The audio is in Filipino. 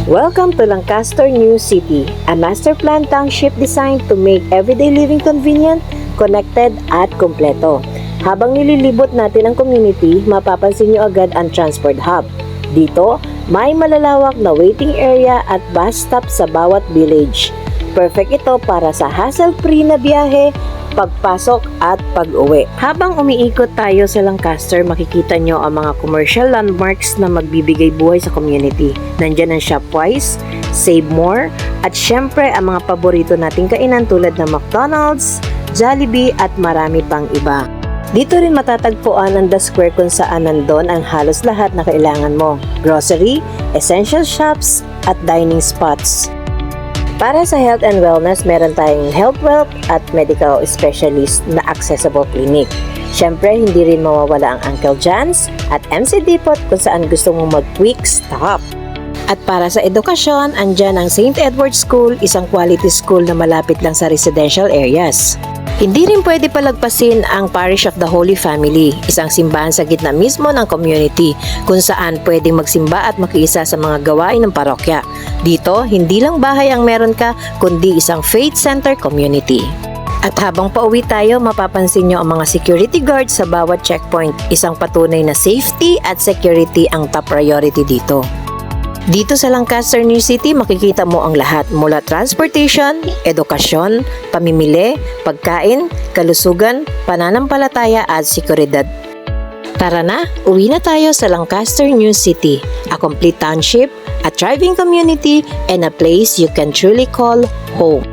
Welcome to Lancaster New City, a master plan township designed to make everyday living convenient, connected at kumpleto. Habang nililibot natin ang community, mapapansin nyo agad ang transport hub. Dito, may malalawak na waiting area at bus stop sa bawat village. Perfect ito para sa hassle-free na biyahe, pagpasok at pag-uwi. Habang umiikot tayo sa Lancaster, makikita nyo ang mga commercial landmarks na magbibigay buhay sa community. Nandyan ang Shopwise, Save More, at syempre ang mga paborito nating kainan tulad ng McDonald's, Jollibee at marami pang iba. Dito rin matatagpuan ang The Square kung saan nandun ang halos lahat na kailangan mo. Grocery, essential shops, at dining spots. Para sa health and wellness, meron tayong health wealth at medical specialist na accessible clinic. Siyempre, hindi rin mawawala ang Uncle John's at MC Depot kung saan gusto mong mag-quick stop. At para sa edukasyon, andyan ang St. Edward's School, isang quality school na malapit lang sa residential areas. Hindi rin pwede palagpasin ang Parish of the Holy Family, isang simbahan sa gitna mismo ng community kung saan pwedeng magsimba at makiisa sa mga gawain ng parokya. Dito, hindi lang bahay ang meron ka, kundi isang faith center community. At habang pauwi tayo, mapapansin nyo ang mga security guards sa bawat checkpoint. Isang patunay na safety at security ang top priority dito. Dito sa Lancaster New City, makikita mo ang lahat mula transportation, edukasyon, pamimili, pagkain, kalusugan, pananampalataya at seguridad. Tara na, uwi na tayo sa Lancaster New City, a complete township, a thriving community, and a place you can truly call home.